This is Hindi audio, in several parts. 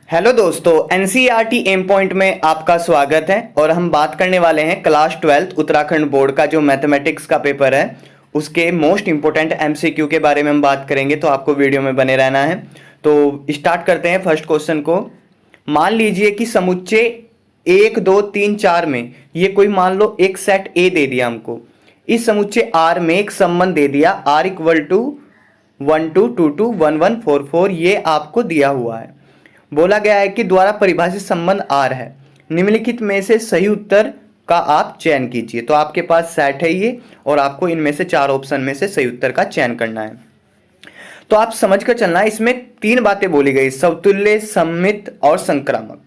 हेलो दोस्तों, एनसीईआरटी एम पॉइंट में आपका स्वागत है। और हम बात करने वाले हैं क्लास 12 उत्तराखंड बोर्ड का जो मैथमेटिक्स का पेपर है उसके मोस्ट इंपोर्टेंट एमसीक्यू के बारे में हम बात करेंगे, तो आपको वीडियो में बने रहना है। तो स्टार्ट करते हैं फर्स्ट क्वेश्चन को। मान लीजिए कि समुच्चय 1 2 3 4 में ये कोई मान लो एक सेट ए दे दिया हमको। इस समुच्चय आर में एक संबंध दे दिया आर इक्वल टू 1 2 2 2 1 1 4 4, ये आपको दिया हुआ है। बोला गया है कि द्वारा परिभाषित संबंध आर है, निम्नलिखित में से सही उत्तर का आप चयन कीजिए। तो आपके पास सेट है ये और आपको इनमें से 4 ऑप्शन में से सही उत्तर का चयन करना है। तो आप समझ कर चलना, इसमें 3 बातें बोली गई, समतुल्य, सममित और संक्रामक।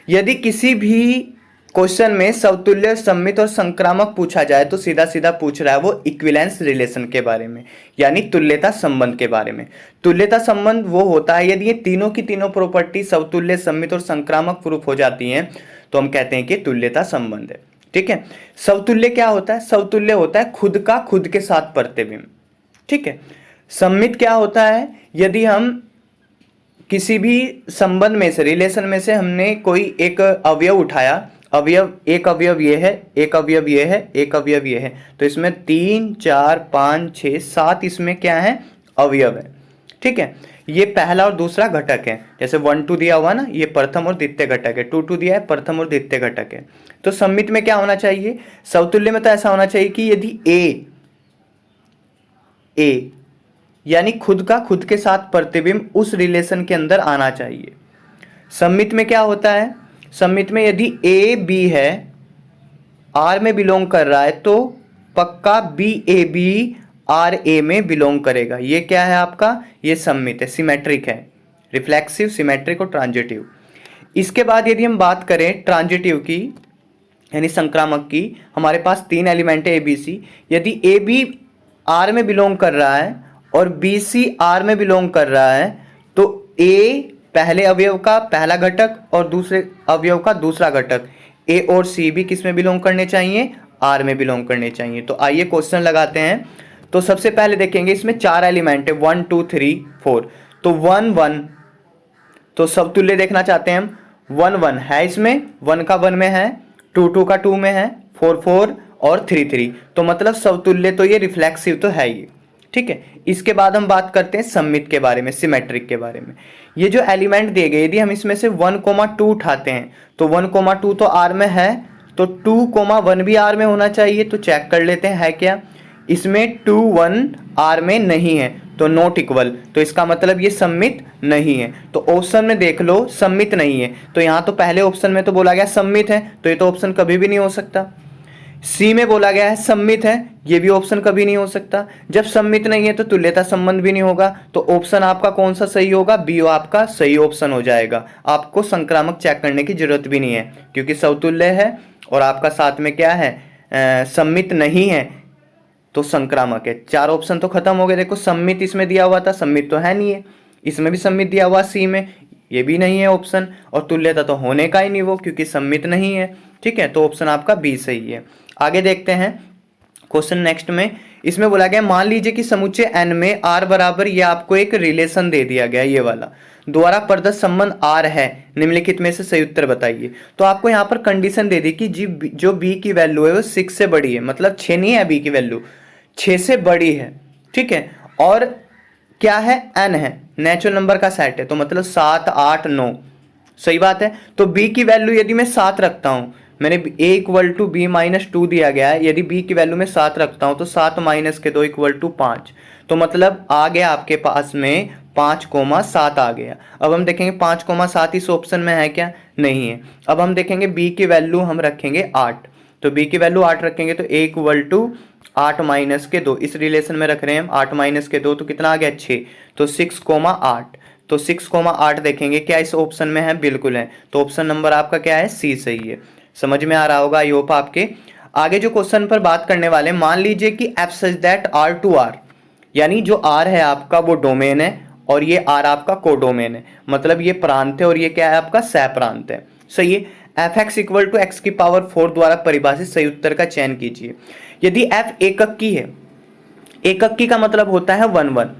यदि किसी भी क्वेश्चन में समतुल्य, सममित और संक्रामक पूछा जाए तो सीधा सीधा पूछ रहा है वो इक्विवेलेंस रिलेशन के बारे में, यानी तुल्यता संबंध के बारे में। तुल्यता संबंध वो होता है यदि ये तीनों की तीनों प्रॉपर्टी समतुल्य, सममित और संक्रामक प्रूफ हो जाती हैं तो हम कहते हैं कि तुल्यता संबंध है। ठीक है। समतुल्य क्या होता है? समतुल्य होता है खुद का खुद के साथ प्रतिबिंब। ठीक है। सममित क्या होता है? यदि हम किसी भी संबंध में से, रिलेशन में से हमने कोई एक अवयव उठाया, अवयव एक अवयव ये है, एक अवयव ये है, एक अवयव ये है, तो इसमें 3 4 5 6 7 इसमें क्या है? अवयव है। ठीक है। ये पहला और दूसरा घटक है। जैसे 1 2 दिया हुआ ना, ये प्रथम और द्वितीय घटक है। 2 2 दिया है, प्रथम और द्वितीय घटक है। तो सममित में क्या होना चाहिए? समतुल्य में तो ऐसा होना चाहिए कि यदि ए यानी खुद का खुद के साथ प्रतिबिंब उस रिलेशन के अंदर आना चाहिए। सममित में क्या होता है? सममित में यदि ए बी है, आर में बिलोंग कर रहा है, तो पक्का B A B R A में बिलोंग करेगा। ये क्या है आपका? ये सममित है, सिमेट्रिक है, रिफ्लेक्सिव, सिमेट्रिक और ट्रांजिटिव। इसके बाद यदि हम बात करें ट्रांजिटिव की यानी संक्रामक की, हमारे पास 3 एलिमेंट है ए बी सी। यदि ए बी आर में बिलोंग कर रहा है और बी सी आर में बिलोंग कर रहा है तो ए पहले अवयव का पहला घटक और दूसरे अवयव का दूसरा घटक, ए और सी भी किस में बिलोंग करने चाहिए? आर में बिलोंग करने चाहिए। तो आइए क्वेश्चन लगाते हैं। तो सबसे पहले देखेंगे, इसमें 4 एलिमेंट है, 1 2 3 4। तो 1 1, तो समतुल्य देखना चाहते हैं हम। 1 1 है, इसमें 1 का 1 में है, 2 2 का 2 में है, 4 4 और 3 3। तो मतलब समतुल्य तो ये रिफ्लेक्सिव तो है ये। ठीक है। इसके बाद हम बात करते हैं सममित के बारे में, सिमेट्रिक के बारे में। ये जो एलिमेंट दिए गए, यदि हम इसमें से 1 2 उठाते हैं तो 1 2 तो आर में है, तो 2 1 भी आर में होना चाहिए। तो चेक कर लेते हैं है क्या। इसमें 2 1 आर में नहीं है, तो नॉट इक्वल, तो इसका मतलब ये सममित नहीं है। तो ऑप्शन में देख लो सममित नहीं है, तो यहाँ तो पहले ऑप्शन में तो बोला गया सममित है, तो ये तो ऑप्शन कभी भी नहीं हो सकता। सी में बोला गया है सममित है, ये भी ऑप्शन कभी नहीं हो सकता। जब सममित नहीं है तो तुल्यता संबंध भी नहीं होगा, तो ऑप्शन आपका कौन सा सही होगा? बी आपका सही ऑप्शन हो जाएगा। आपको संक्रामक चेक करने की जरूरत भी नहीं है क्योंकि समतुल्य है और आपका साथ में क्या है? सममित नहीं है, तो संक्रामक है। 4 ऑप्शन तो खत्म हो गए। देखो सममित इसमें दिया हुआ था, सममित तो है नहीं है। इसमें भी सममित दिया हुआ सी में, ये भी नहीं है ऑप्शन। और तुल्यता तो होने का ही नहीं वो, क्योंकि सममित नहीं है। ठीक है। तो ऑप्शन आपका बी सही है। आगे देखते हैं क्वेश्चन नेक्स्ट में। इसमें बोला गया मान लीजिए कि समुच्चय n में r बराबर, ये आपको एक रिलेशन दे दिया गया, ये वाला द्वारा प्रदत्त संबंध r है, निम्नलिखित में से सही उत्तर बताइए। तो आपको यहाँ पर कंडीशन दे दी कि जो b की वैल्यू है वो 6 से बड़ी है, मतलब 6 नहीं है, b की वैल्यू 6 से बड़ी है। ठीक है। और क्या है? n है, नेचुरल नंबर का सेट है, तो मतलब 7 8 9। सही बात है। तो b की वैल्यू यदि मैं 7 रखता हूँ, मैंने a equal to B minus 2 दिया गया है, यदि b की वैल्यू में 7 रखता हूं तो 7 माइनस के 2 इक्वल टू 5। तो मतलब आ गया आपके पास में 5,7 आ गया। अब हम देखेंगे 5,7 इस ऑप्शन में है क्या? नहीं है। अब हम देखेंगे b की वैल्यू हम रखेंगे 8, तो b की वैल्यू 8 रखेंगे तो a इक्वल टू 8 माइनस के 2, इस रिलेशन में रख रहे हैं हम। 8 माइनस के 2 तो कितना आ गया? 6, तो 6,8। तो 6,8 देखेंगे क्या इस ऑप्शन में है? बिल्कुल है। तो ऑप्शन नंबर आपका क्या है? सी सही है। समझ में आ रहा होगा आई होप आपके। आगे जो क्वेश्चन पर बात करने वाले, मान लीजिए कि f such that r to r, यानी जो r है आपका वो डोमेन है और ये r आपका कोडोमेन है, मतलब ये प्रांत है और ये क्या है आपका? सह प्रांत है। सही है। fx इक्वल टू x की पावर 4 द्वारा परिभाषित सही उत्तर का चयन कीजिए। यदि f एकक की है, एकक की का मतलब होता है 1 1,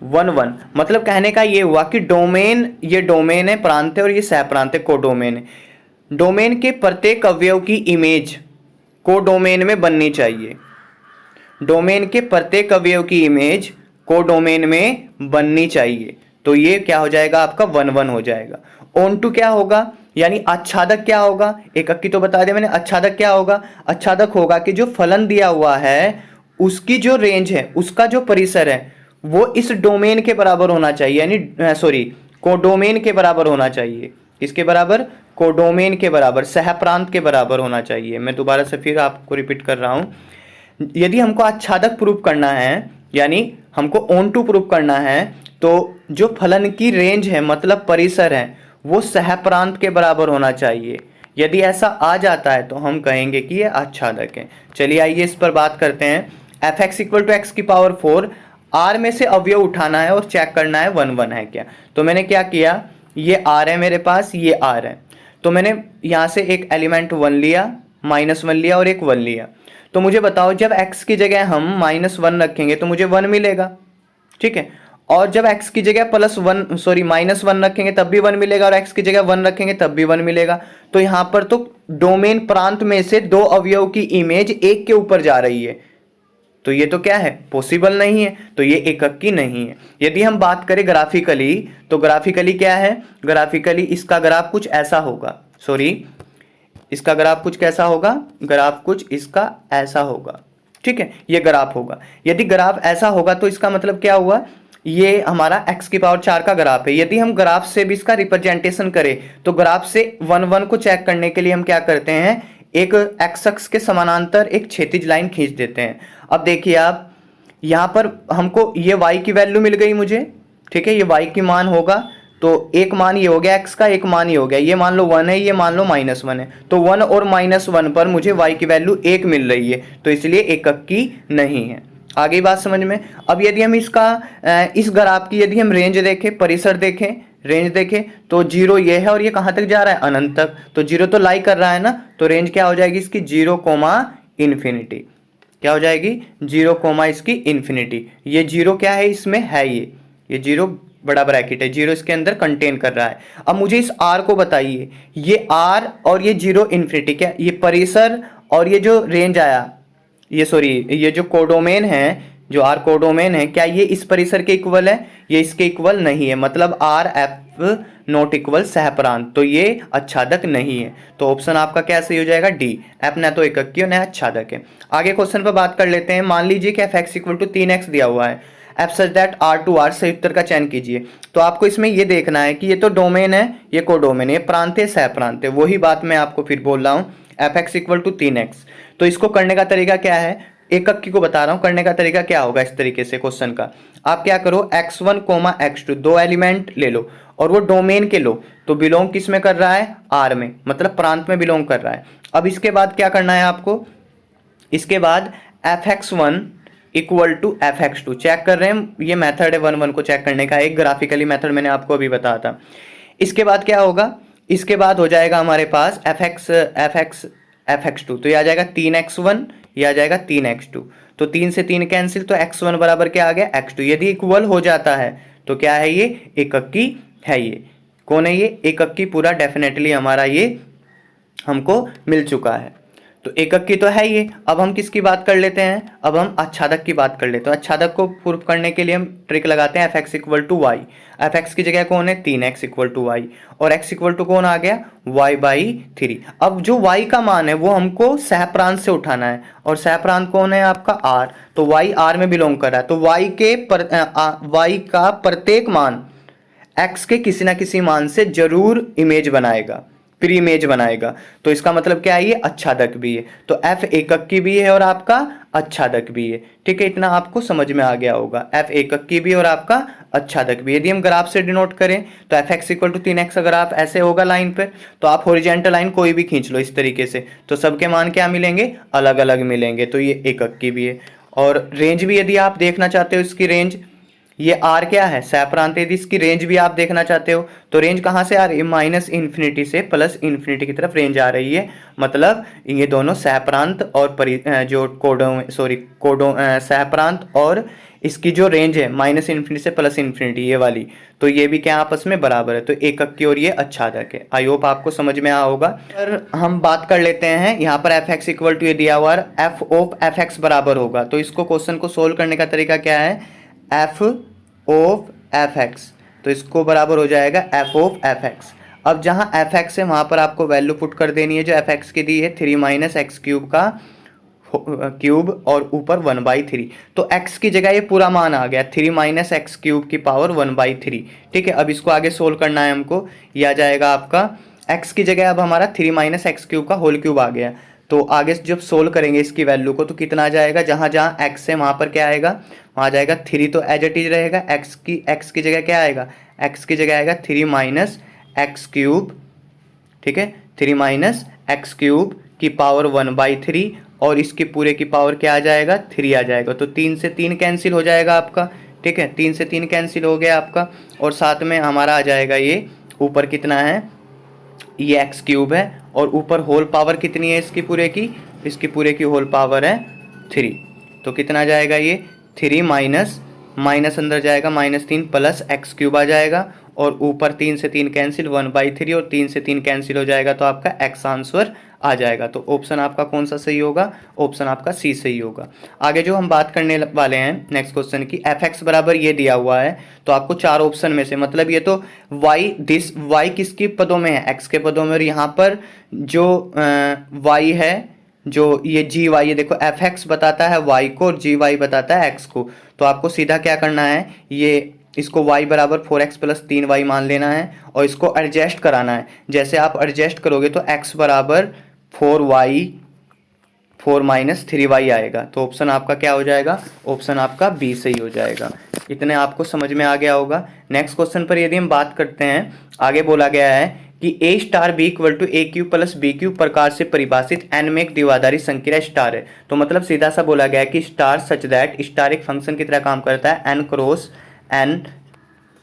1 1, मतलब कहने का ये हुआ कि डोमेन, ये डोमेन है, प्रांत है, और ये सह प्रांत है, कोडोमेन है। डोमेन के प्रत्येक अवयव की इमेज कोडोमेन में बननी चाहिए। डोमेन के प्रत्येक अवयव की इमेज कोडोमेन में बननी चाहिए। तो ये क्या हो जाएगा आपका 1 1 हो जाएगा। ऑन टू क्या होगा, यानी आच्छादक क्या होगा, एकक की तो बता दिया मैंने। आच्छादक क्या होगा, आच्छादक होगा कि जो फलन दिया हुआ है उसकी जो रेंज है, उसका जो परिसर है वो इस डोमेन के बराबर होना चाहिए, यानी सॉरी कोडोमेन के बराबर होना चाहिए। किसके बराबर, कोडोमेन के बराबर, सह प्रांत के बराबर होना चाहिए। मैं दोबारा से फिर आपको रिपीट कर रहा हूं। यदि हमको आच्छादक प्रूफ करना है, यानी हमको ऑन टू प्रूफ करना है, तो जो फलन की रेंज है मतलब परिसर है वो सह प्रांत के बराबर होना चाहिए। यदि ऐसा आ जाता है तो हम कहेंगे कि ये आच्छादक है। चलिए आइए इस पर बात करते हैं। F X equal to X की पावर 4, आर में से अवयव उठाना है और चेक करना है 1 1 है क्या। तो मैंने क्या किया, ये आर है मेरे पास, ये आर है, तो मैंने यहाँ से एक एलिमेंट 1 लिया, -1 लिया और एक 1 लिया। तो मुझे बताओ जब x की जगह हम -1 रखेंगे तो मुझे 1 मिलेगा, ठीक है। और जब x की जगह -1 रखेंगे तब भी 1 मिलेगा, और x की जगह 1 रखेंगे तब भी 1 मिलेगा। तो यहां पर तो डोमेन प्रांत में से दो अवयव की इमेज एक के ऊपर जा रही है, तो ये तो क्या है, पॉसिबल नहीं है, तो ये एकक की नहीं है। यदि हम बात करें ग्राफिकली, तो ग्राफिकली क्या है, ग्राफिकली इसका ग्राफ कुछ ऐसा होगा, इसका ग्राफ कुछ कैसा होगा, ग्राफ कुछ इसका ऐसा होगा, ठीक है, ये ग्राफ होगा। यदि ग्राफ ऐसा होगा तो इसका मतलब क्या हुआ, ये हमारा x की पावर 4 का ग्राफ है। यदि हम ग्राफ से भी इसका रिप्रेजेंटेशन करें तो ग्राफ से 1 1 को चेक करने के लिए हम क्या करते हैं, एक x अक्ष के समानांतर एक क्षैतिज लाइन खींच देते हैं। अब देखिए आप, यहाँ पर हमको ये y की वैल्यू मिल गई मुझे, ठीक है, ये y की मान होगा, तो एक मान ये हो गया x का, एक मान ये हो गया, ये मान लो 1 है, ये मान लो -1 है, तो 1 और -1 पर मुझे y की वैल्यू 1 मिल रही है, तो इसलिए एकक की नहीं है। आगे बात समझ में। अब यदि हम इसका इस ग्राफ की यदि हम रेंज देखें, परिसर देखें, रेंज देखें, तो 0 ये है और ये कहाँ तक जा रहा है, अनंत तक, तो 0 तो लाई कर रहा है ना, तो रेंज क्या हो जाएगी इसकी, 0, क्या हो जाएगी, 0, इसकी इन्फिनिटी। ये 0 क्या है इसमें है, ये 0 बड़ा ब्रैकेट है, 0 इसके अंदर कंटेन कर रहा है। अब मुझे इस r को बताइए, ये r और ये 0 इन्फिनिटी, क्या ये परिसर और ये जो रेंज आया, ये जो कोडोमेन है, जो r कोडोमेन है, क्या ये इस परिसर के इक्वल है, ये इसके इक्वल नहीं है, मतलब r f नॉट इक्वल सह प्रांत, तो ये आच्छादक नहीं है। तो ऑप्शन आपका क्या सही हो जाएगा, डी, f ना तो एकक की और ना आच्छादक है। आगे क्वेश्चन पर बात कर लेते हैं। मान लीजिए कि f x equal to 3x दिया हुआ है, f such that r to r, सही उत्तर का चयन कीजिए। तो आपको इसमें ये देखना है कि ये तो डोमेन है, ये कोडोमेन है, ये प्रांत है, सह प्रांत है, वही बात मैं आपको फिर बोल रहा हूँ, F X equal to 3x। तो इसको करने का तरीका क्या है, एकक की को बता रहा हूं, करने का तरीका क्या होगा इस तरीके से क्वेश्चन का, आप क्या करो, x1, x2 दो एलिमेंट ले लो और वो डोमेन के लो, तो बिलोंग किस में कर रहा है, r में, मतलब प्रांत में बिलोंग कर रहा है। अब इसके बाद क्या करना है आपको, इसके बाद fx1 equal to fx2 check कर रहे हैं, ये मेथड है 1 1 को चेक करने का, एक ग्राफिकली मेथड मैंने आपको अभी बताया था। इसके बाद क्या होगा, इसके बाद हो जाएगा हमारे पास fx2, तो ये आ जाएगा 3x1, ये आ जाएगा 3x2, तो 3 से 3 कैंसिल, तो x1 बराबर क्या आ गया, x2। यदि इक्वल हो जाता है तो क्या है, ये एकक की है। ये कौन है, ये एकक की, पूरा डेफिनेटली हमारा ये हमको मिल चुका है, तो एकक की तो है ये। अब हम किसकी बात कर लेते हैं, अब हम आच्छादक की बात कर लेते हैं। आच्छादक को प्रूफ करने के लिए हम ट्रिक लगाते हैं, fx equal to Y, fx की जगह कौन है, 3x इक्वल टू वाई, और x इक्वल टू कौन आ गया, y/3। अब जो y का मान है वो हमको सह प्रांत से उठाना है, और सह प्रांत कौन है आपका r, तो y r में बिलोंग कर रहा है, तो y का प्रत्येक मान x के किसी ना किसी मान से जरूर इमेज बनाएगा, प्री इमेज बनाएगा, तो इसका मतलब क्या है, ये आच्छादक भी है। तो f एकक की भी है और आपका आच्छादक भी है, ठीक है, इतना आपको समझ में आ गया होगा, f एकक की भी और आपका आच्छादक भी। यदि हम ग्राफ से डिनोट करें तो fx equal to 3x graph ऐसे होगा लाइन पे, तो आप हॉरिजॉन्टल लाइन कोई भी खींच लो इस तरीके से, तो सबके मान क्या मिलेंगे, अलग अलग मिलेंगे, तो ये एकक की भी है। और रेंज भी यदि आप देखना चाहते हो, इसकी रेंज, ये r क्या है, सह प्रांत, यदि इसकी रेंज भी आप देखना चाहते हो तो रेंज कहाँ से आ रही है, -इन्फिनिटी से +इन्फिनिटी की तरफ रेंज आ रही है, मतलब ये दोनों सह प्रांत और सह प्रांत और इसकी जो रेंज है माइनस इन्फिनिटी से प्लस इन्फिनिटी ये वाली, तो ये भी क्या आपस में बराबर है, तो एकक की ओर ये आच्छादक है। आई होप आपको समझ में आया होगा। पर हम बात कर लेते हैं यहाँ पर एफ एक्स इक्वल टू ये दिया हुआ एफ ऑफ एफ एक्स बराबर होगा, तो इसको क्वेश्चन को सोल्व करने का तरीका क्या है, एफ ऑफ एफ एक्स, तो इसको बराबर हो जाएगा एफ ऑफ एफ एक्स। अब जहाँ एफ एक्स है वहाँ पर आपको वैल्यू पुट कर देनी है जो एफ एक्स की दी है 3 माइनस एक्स क्यूब का क्यूब और ऊपर 1/3, तो x की जगह ये पूरा मान आ गया 3 माइनस एक्स क्यूब की पावर 1/3। ठीक है, अब इसको आगे सोल्व करना है हमको, ये आ जाएगा आपका x की जगह अब हमारा 3 माइनस एक्स क्यूब का होल क्यूब आ गया। तो आगे जब सोल्व करेंगे इसकी वैल्यू को तो कितना आ जाएगा, जहाँ जहाँ x है वहाँ पर क्या आएगा, वहाँ आ जाएगा 3, तो एज इट इज रहेगा। x की जगह क्या आएगा, x की जगह आएगा 3 माइनस एक्स क्यूब, ठीक है, 3 माइनस एक्स क्यूब की पावर 1/3 और इसके पूरे की पावर क्या आ जाएगा, 3 आ जाएगा। तो 3 से 3 कैंसिल हो जाएगा आपका, ठीक है, 3 से 3 कैंसिल हो गया आपका, और साथ में हमारा आ जाएगा ये ऊपर कितना है, ये एक्स क्यूब है, और ऊपर होल पावर कितनी है इसकी पूरे की होल पावर है 3, तो कितना आ जाएगा ये 3 माइनस माइनस अंदर जाएगा -3 प्लस एक्स क्यूब आ जाएगा, और ऊपर 3 से 3 कैंसिल 1/3 और 3 से 3 कैंसिल हो जाएगा, तो आपका एक्स आंसर आ जाएगा। तो ऑप्शन आपका कौन सा सही होगा, ऑप्शन आपका सी सही होगा। आगे जो हम बात करने वाले हैं नेक्स्ट क्वेश्चन की, एफ एक्स बराबर ये दिया हुआ है, तो आपको 4 ऑप्शन में से, मतलब ये तो वाई किसकी पदों में है, एक्स के पदों में, और यहाँ पर जो वाई है, जो ये जी वाई है, देखो एफ एक्स बताता है वाई को और जी वाई बताता है एक्स को, तो आपको सीधा क्या करना है, ये इसको y बराबर 4x प्लस 3y मान लेना है और इसको एडजस्ट कराना है। जैसे आप एडजस्ट करोगे तो x बराबर 4 माइनस 3y आएगा, तो ऑप्शन आपका क्या हो जाएगा, ऑप्शन आपका बी सही हो जाएगा। इतने आपको समझ में आ गया होगा। नेक्स्ट क्वेश्चन पर यदि हम बात करते हैं, आगे बोला गया है कि a star B equal to A cube plus B cube प्रकार से परिभाषित n में एक द्विआधारी संख्या स्टार है। तो मतलब सीधा सा बोला गया है कि स्टार सच दैट स्टार एक फंक्शन की तरह काम करता है n cross n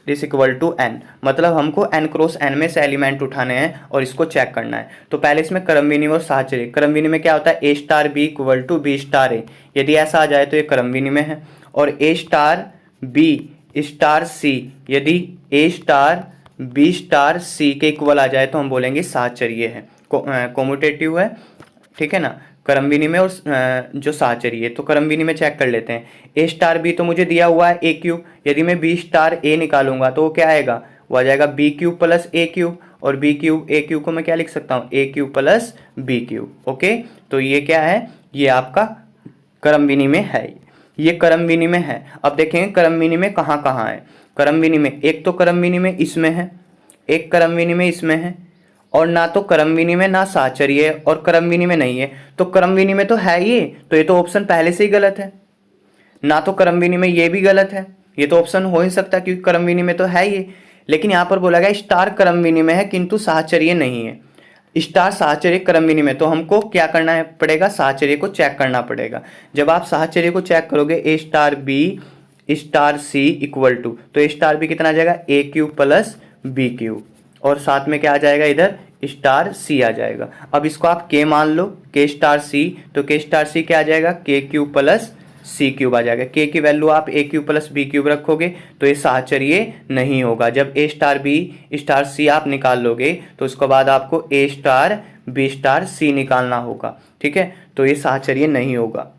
this equal to n, मतलब हमको n क्रॉस n में से एलिमेंट उठाने हैं और इसको चेक करना है। तो पहले इसमें क्रम विनिमय और साहचर्य, क्रम विनिमय क्या होता है, a star B equal to B star A, यदि ऐसा आ जाए तो ये क्रम विनिमय है, और a स्टार बी स्टार सी, यदि a स्टार बी स्टार सी के इक्वल आ जाए तो हम बोलेंगे साहचर्य है, कोम्यूटेटिव है, ठीक है ना, क्रम विनिमय और जो साहचर्य। तो क्रम विनिमय चेक कर लेते हैं, ए स्टार बी तो मुझे दिया हुआ है ए क्यूब, यदि मैं बी स्टार ए निकालूंगा तो वो क्या आएगा, वो आ जाएगा B cube plus A cube, और बी क्यूब ए क्यूब को मैं क्या लिख सकता हूँ, A cube plus B cube. Okay, तो ये क्या है, ये आपका क्रम विनिमय है, ये क्रम विनिमय है। अब देखेंगे क्रम विनिमय कहाँ कहाँ है। क्रम विनिमय, एक तो क्रम विनिमय इसमें है, एक क्रम विनिमय इसमें है, और ना तो क्रम विनिमय ना साहचर्य और क्रम विनिमय नहीं है, तो क्रम विनिमय तो है ये, तो ये तो ऑप्शन पहले से ही गलत है, ना तो क्रम विनिमय ये भी गलत है, ये तो ऑप्शन हो ही सकता क्योंकि क्रम विनिमय तो है ये। लेकिन यहाँ पर बोला गया स्टार क्रम विनिमय है किंतु साहचर्य नहीं है, स्टार साहचर्य क्रम विनिमय, तो हमको क्या करना है पड़ेगा, साहचर्य को चेक करना पड़ेगा। जब आप साहचर्य को चेक करोगे A star B star C equal to, तो ए स्टार बी कितना आ जाएगा, A cube plus B cube, और साथ में क्या आ जाएगा इधर स्टार सी आ जाएगा। अब इसको आप के मान लो, के स्टार सी, तो के स्टार सी क्या आ जाएगा, के क्यूब प्लस सी क्यूब आ जाएगा। के की वैल्यू आप ए क्यूब प्लस बी क्यूब रखोगे तो ये साहचर्य नहीं होगा। जब ए स्टार बी स्टार सी आप निकाल लोगे तो उसके बाद आपको ए स्टार बी स्टार सी निकालना होगा, ठीक है, तो ये साहचर्य नहीं होगा,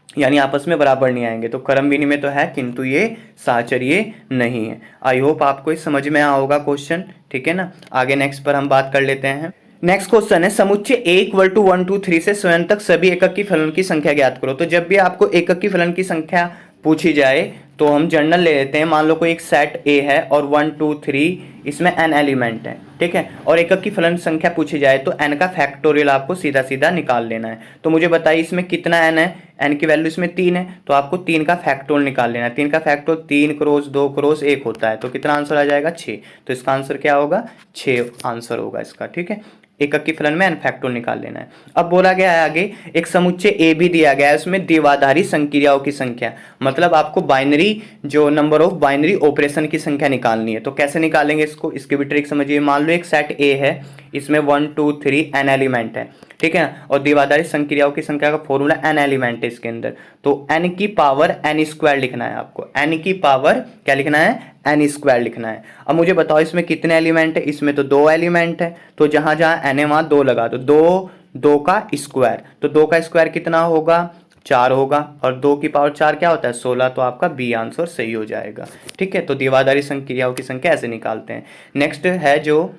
यानी आपस में बराबर नहीं आएंगे। तो क्रम विनिमय तो है किंतु ये साहचर्य नहीं है। आई होप आपको ये समझ में आया होगा क्वेश्चन, ठीक है ना। आगे नेक्स्ट पर हम बात कर लेते हैं। नेक्स्ट क्वेश्चन है समुच्चय a इक्वल टू 1 2 3 से स्वयं तक सभी एकक की फलन की संख्या ज्ञात करो। तो जब भी आपको एकक की फलन की संख्या पूछी जाए तो हम जनरल ले लेते हैं। मान लो कोई एक सेट A है और 1 2 3 इसमें n एलिमेंट है, ठीक है, और एकक की फलन संख्या पूछी जाए तो n का फैक्टोरियल आपको सीधा सीधा निकाल लेना है। तो मुझे बताइए इसमें कितना n है, n की वैल्यू इसमें 3 है, तो आपको 3 का फैक्टोरियल निकाल लेना है। 3 का फैक्टोरियल 3 क्रॉस 2 क्रॉस 1 होता है, तो कितना आंसर आ जाएगा 6। तो इसका आंसर क्या होगा, 6 आंसर होगा इसका, ठीक है। एकक की फलन में n फैक्टोरियल निकाल लेना है। अब बोला गया है आगे एक समुच्चय ए भी दिया गया है, उसमें द्विआधारी संक्रियाओं की संख्या, मतलब आपको बाइनरी जो नंबर ऑफ बाइनरी ऑपरेशन की संख्या निकालनी है। तो कैसे निकालेंगे इसको, इसकी भी ट्रिक समझिए। मान लो एक सेट ए है, इसमें 1 2 3 n एलिमेंट है, ठीक है। और द्विआधारी संक्रियाओं की संख्या का फॉर्मूला n एलिमेंट है इसके अंदर, तो n की पावर n स्क्वायर लिखना है आपको, n की पावर क्या लिखना है, n स्क्वायर लिखना है। अब मुझे बताओ इसमें कितने एलिमेंट है, इसमें तो 2 एलिमेंट है, तो जहां जहां n है वहां 2 लगा दो, 2 का स्क्वायर, तो 2 का स्क्वायर कितना होगा, 4 होगा, और 2 की पावर 4 क्या होता है, 16, तो आपका बी आंसर सही हो जाएगा, ठीक है। तो द्विआधारी संक्रियाओं की संख्या ऐसे निकालते हैं। नेक्स्ट है जो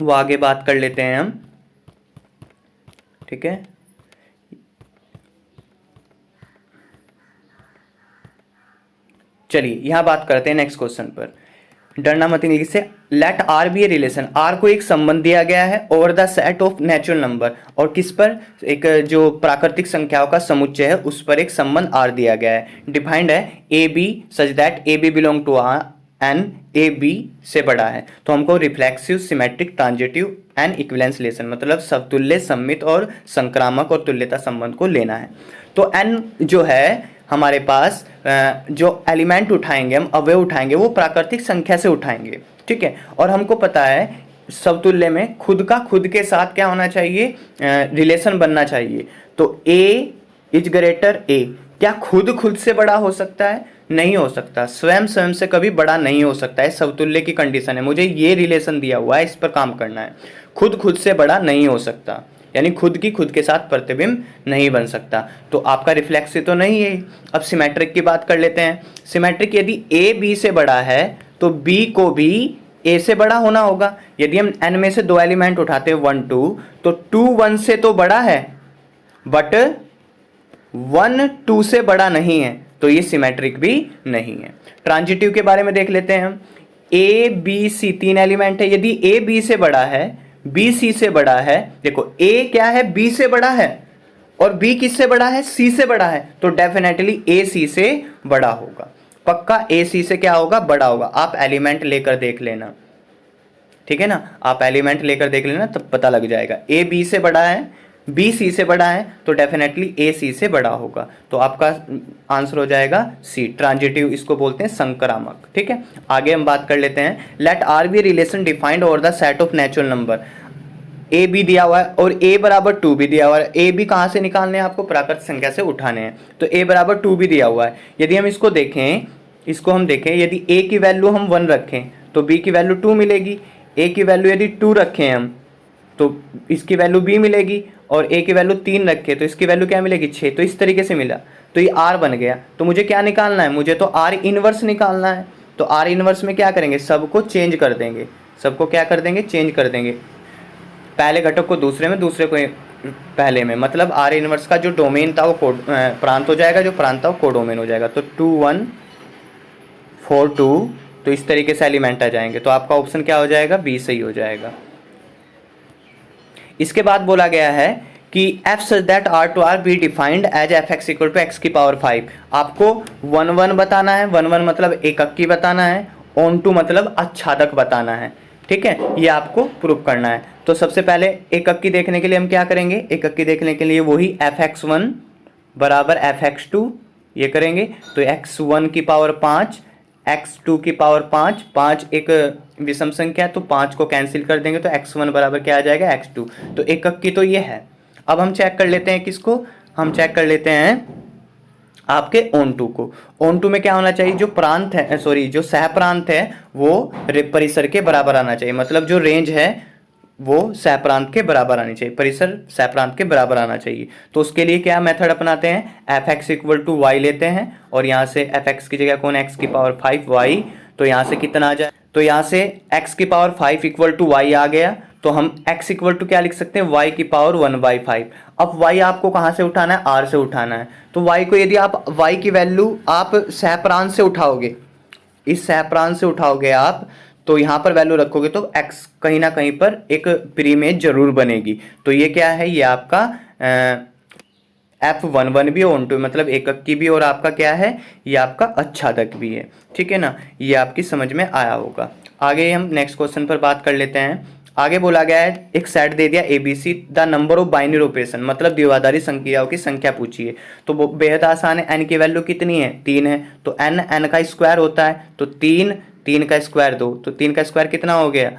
वो आगे बात कर लेते हैं हम, ठीक है। चलिए यहां बात करते हैं नेक्स्ट क्वेश्चन पर, डरना मत इंग्लिश से। Let R be a relation, R को एक संबंध दिया गया है over the set of natural number, और किस पर, एक जो प्राकृतिक संख्याओं का समुच्चय है उस पर एक संबंध आर दिया गया है। डिफाइंड है A B such that A B belong to R and A B से बड़ा है, तो हमको reflexive symmetric transitive and equivalence relation, मतलब समतुल्य सममित और संक्रामक और तुल्यता संबंध को लेना है। तो एन जो है हमारे पास जो एलिमेंट उठाएंगे हम, अवयव उठाएंगे, वो प्राकृतिक संख्या से उठाएंगे, ठीक है। और हमको पता है समतुल्य में खुद का खुद के साथ क्या होना चाहिए, रिलेशन बनना चाहिए। तो ए इज ग्रेटर ए, क्या खुद से बड़ा हो सकता है, नहीं हो सकता, स्वयं से कभी बड़ा नहीं हो सकता है, समतुल्य की कंडीशन है। मुझे ये रिलेशन दिया हुआ है, इस पर काम करना है, खुद से बड़ा नहीं हो सकता, यानी खुद के साथ प्रतिबिंब नहीं बन सकता, तो आपका रिफ्लेक्सिव तो नहीं है। अब सिमेट्रिक की बात कर लेते हैं। सिमेट्रिक यदि ए बी से बड़ा है तो बी को भी ए से बड़ा होना होगा। यदि हम n में से 2 एलिमेंट उठाते हैं 1 2, तो 2 1 से तो बड़ा है, बट 1 2 से बड़ा नहीं है, तो ये सिमेट्रिक भी नहीं है। ट्रांजिटिव के बारे में देख लेते हैं हम। ए बी सी 3 एलिमेंट है, यदि ए बी से बड़ा है, बी सी से बड़ा है, देखो ए क्या है, बी से बड़ा है, और बी किससे बड़ा है, सी से बड़ा है, तो डेफिनेटली ए सी से बड़ा होगा, पक्का ए सी से क्या होगा, बड़ा होगा। आप एलिमेंट लेकर देख लेना, ठीक है ना, आप एलिमेंट लेकर देख लेना तब पता लग जाएगा। ए बी से बड़ा है, बी सी से बड़ा है, तो डेफिनेटली ए सी से बड़ा होगा, तो आपका आंसर हो जाएगा सी, ट्रांजिटिव इसको बोलते हैं संक्रामक, ठीक है। आगे हम बात कर लेते हैं। Let R be relation defined over the set of natural number, A B दिया हुआ है और ए बराबर 2 भी दिया हुआ है। ए बी कहाँ से निकालने हैं आपको, प्राकृतिक संख्या से उठाने हैं, तो ए बराबर 2 भी दिया हुआ है। यदि हम इसको देखें, यदि ए की वैल्यू हम 1 रखें तो बी की वैल्यू 2 मिलेगी, ए की वैल्यू यदि 2 रखें हम तो इसकी वैल्यू बी मिलेगी, और ए की वैल्यू 3 रखे तो इसकी वैल्यू क्या मिलेगी, 6, तो इस तरीके से मिला, तो ये आर बन गया। तो मुझे क्या निकालना है, मुझे तो आर इनवर्स निकालना है। तो आर इनवर्स में क्या करेंगे, सबको चेंज कर देंगे, सबको क्या कर देंगे, चेंज कर देंगे, पहले घटक को दूसरे में, दूसरे को पहले में, मतलब आर इनवर्स का जो डोमेन था वो प्रांत हो जाएगा, जो प्रांत था वो कोडोमेन हो जाएगा। तो 2 1 4 2, तो इस तरीके से एलिमेंट आ जाएंगे, तो आपका ऑप्शन क्या हो जाएगा, बी सही हो जाएगा। इसके बाद बोला गया है कि f such that r to r be defined as fx equal to x की पावर 5। आपको 1 1 बताना है, 1 1 मतलब एककी बताना है, ऑन टू मतलब आच्छादक बताना है, ठीक है, ये आपको प्रूव करना है। तो सबसे पहले एककी देखने के लिए हम क्या करेंगे, एककी देखने के लिए वही fx1 बराबर fx2 ये करेंगे, तो x1 की पावर 5, x2 की पावर 5, 5 एक विषम संख्या है तो 5 को कैंसिल कर देंगे, तो x1 बराबर क्या आ जाएगा, x2। तो एककी तो ये है। अब हम चेक कर लेते हैं किसको, हम चेक कर लेते हैं आपके ऑन टू को। ऑन टू में क्या होना चाहिए, जो प्रांत है, सॉरी जो सह प्रांत है वो परिसर के बराबर आना चाहिए, मतलब जो रेंज है वो सह प्रांत के बराबर आनी चाहिए, परिसर सह प्रांत के बराबर आना चाहिए। तो उसके लिए क्या मेथड अपनाते हैं, F X equal to Y लेते हैं, और यहाँ से एफ एक्स की जगह कौन, एक्स की पावर 5 वाई, तो यहाँ से कितना आ जाए, तो यहाँ से x की पावर 5 इक्वल टू वाई आ गया, तो हम x इक्वल टू क्या लिख सकते हैं, y की पावर 1/5। अब y आपको कहाँ से उठाना है, r से उठाना है, तो y को यदि आप y की वैल्यू आप सहप्रांत से उठाओगे, इस सहप्रांत से उठाओगे आप, तो यहाँ पर वैल्यू रखोगे तो x कहीं ना कहीं पर एक प्रीमेज जरूर बनेगी। तो ये क्या है, ये आपका F11 भी ऑन टू, मतलब एककी भी, और आपका क्या है, ये आपका आच्छादक भी है, ठीक है ना, ये आपकी समझ में आया होगा। आगे हम नेक्स्ट क्वेश्चन पर बात कर लेते हैं। आगे बोला गया है एक सेट दे दिया ABC, the number of binary operation, मतलब द्विआधारी संख्याओं की संख्या पूछी है। तो वो बेहद आसान है, n की वैल्यू कितनी है, 3 है, तो n का स्क्वायर होता है, तो 3 का स्क्वायर 2, तो 3 का स्क्वायर कितना हो गया,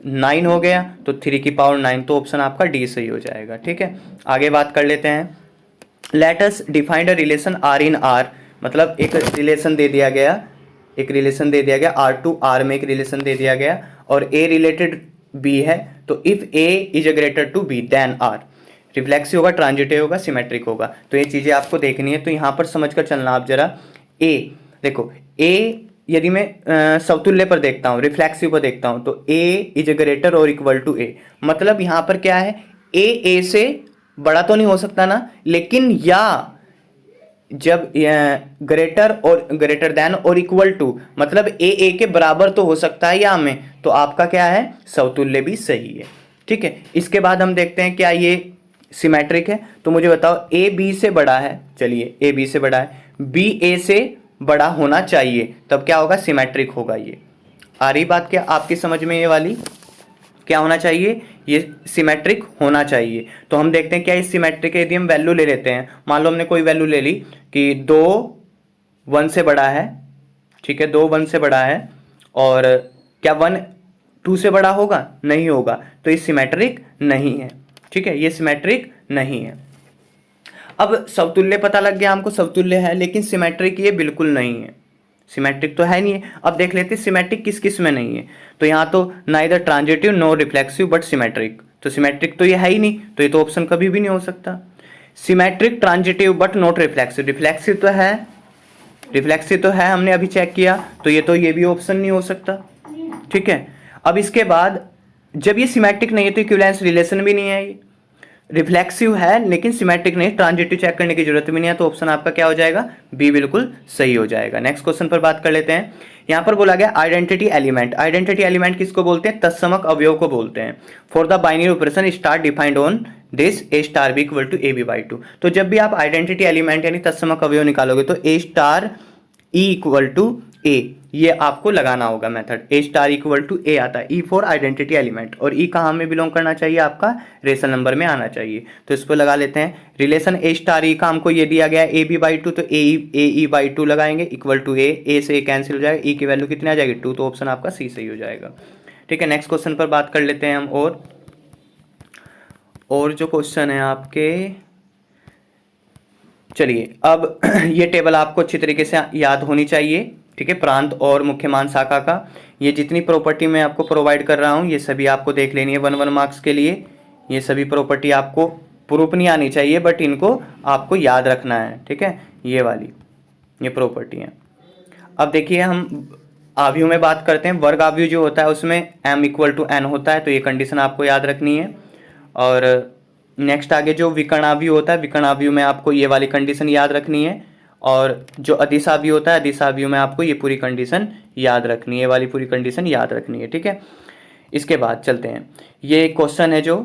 9 हो गया, तो 3 की पावर 9, तो ऑप्शन आपका डी सही हो जाएगा। ठीक है, आगे बात कर लेते हैं। Let us defined a relation R in R, मतलब एक रिलेशन दे दिया गया, एक रिलेशन दे दिया गया आर टू आर में एक रिलेशन दे दिया गया, और ए रिलेटेड बी है, तो if A is greater to B then R, reflexive होगा, ट्रांजिटिव होगा, सिमेट्रिक होगा। तो ये चीज़ें आपको देखनी है, तो यहाँ पर समझ कर चलना आप जरा। ए देखो, ए यदि मैं समतुल्य पर देखता हूँ, रिफ्लेक्सिव पर देखता हूँ, तो ए इज ग्रेटर और इक्वल टू ए, मतलब यहाँ पर क्या है, ए से बड़ा तो नहीं हो सकता ना, लेकिन या जब ग्रेटर और ग्रेटर देन और इक्वल टू, मतलब ए के बराबर तो हो सकता है या में, तो आपका क्या है, समतुल्य भी सही है। ठीक है, इसके बाद हम देखते हैं क्या ये सिमेट्रिक है। तो मुझे बताओ, ए बी से बड़ा है, चलिए ए बी से बड़ा है, बी ए से बड़ा होना चाहिए, तब क्या होगा, सिमेट्रिक होगा। ये आ रही बात क्या आपकी समझ में, ये वाली क्या होना चाहिए, ये सिमेट्रिक होना चाहिए। तो हम देखते हैं क्या इस सिमेट्रिक, यदि हम वैल्यू ले लेते हैं, मान लो हमने कोई वैल्यू ले ली कि 2 1 से बड़ा है, ठीक है, 2 1 से बड़ा है, और क्या 1 2 से बड़ा होगा, नहीं होगा, तो ये सिमेट्रिक नहीं है। ठीक है, ये सिमेट्रिक नहीं है। अब समतुल्य पता लग गया हमको, समतुल्य है, लेकिन सिमेट्रिक ये बिल्कुल नहीं है, सिमेट्रिक तो है नहीं है। अब देख लेते हैं सिमेट्रिक किस किस में नहीं है, तो यहाँ तो neither transitive no reflexive but symmetric, तो सिमेट्रिक तो ये है ही नहीं, तो ये तो ऑप्शन कभी भी नहीं हो सकता। Symmetric transitive but not reflexive, reflexive तो है, रिफ्लेक्सिव तो है, हमने अभी चेक किया, तो ये भी ऑप्शन नहीं हो सकता। ठीक है, अब इसके बाद जब ये सिमेट्रिक नहीं है तो इक्विवेलेंस रिलेशन भी नहीं है, ये रिफ्लेक्सिव है लेकिन सिमेट्रिक नहीं, ट्रांजिटिव चेक करने की जरूरत भी नहीं है, तो ऑप्शन आपका क्या हो जाएगा, बी बिल्कुल सही हो जाएगा। नेक्स्ट क्वेश्चन पर बात कर लेते हैं। यहाँ पर बोला गया आइडेंटिटी एलिमेंट, आइडेंटिटी एलिमेंट किसको बोलते हैं, तत्समक अवयव को बोलते हैं। For the binary operation star defined on this A star B equal to A B by 2, तो जब भी आप आइडेंटिटी एलिमेंट यानी तत्समक अवयव निकालोगे तो A star E equal to A, ये आपको लगाना होगा method, A star equal to A आता है, ई फॉर आइडेंटिटी एलिमेंट, और ई कहाँ में बिलोंग करना चाहिए, आपका रेशनल नंबर में आना चाहिए। तो इस पर लगा लेते हैं रिलेशन ए स्टार ई का, हमको ये दिया गया ए बी बाई 2, तो ए ई बाई 2 लगाएंगे इक्वल टू ए से ए कैंसिल हो जाएगा, ई की वैल्यू कितनी आ जाएगी 2, तो ऑप्शन आपका सी सही हो जाएगा। ठीक है, नेक्स्ट क्वेश्चन पर बात कर लेते हैं हम। और जो क्वेश्चन है आपके, चलिए अब ये टेबल आपको अच्छी तरीके से याद होनी चाहिए। ठीक है, प्रांत और मुख्य मान शाखा का ये जितनी प्रॉपर्टी मैं आपको प्रोवाइड कर रहा हूँ ये सभी आपको देख लेनी है 1 मार्क्स के लिए। ये सभी प्रॉपर्टी आपको प्रूफ नहीं आनी चाहिए, बट इनको आपको याद रखना है। ठीक है, ये वाली ये प्रॉपर्टी है। अब देखिए हम आव्यूह में बात करते हैं, वर्ग आव्यूह जो होता है उसमें m इक्वल टू n होता है, तो ये कंडीशन आपको याद रखनी है। और नेक्स्ट आगे जो विकर्ण आव्यूह होता है, विकर्ण आव्यूह में आपको ये वाली कंडीशन याद रखनी है, और जो अदिश आव्यूह होता है, अदिश आव्यूह में आपको ये पूरी कंडीशन याद रखनी है, ये वाली पूरी कंडीशन याद रखनी है। ठीक है, इसके बाद चलते हैं, ये क्वेश्चन है जो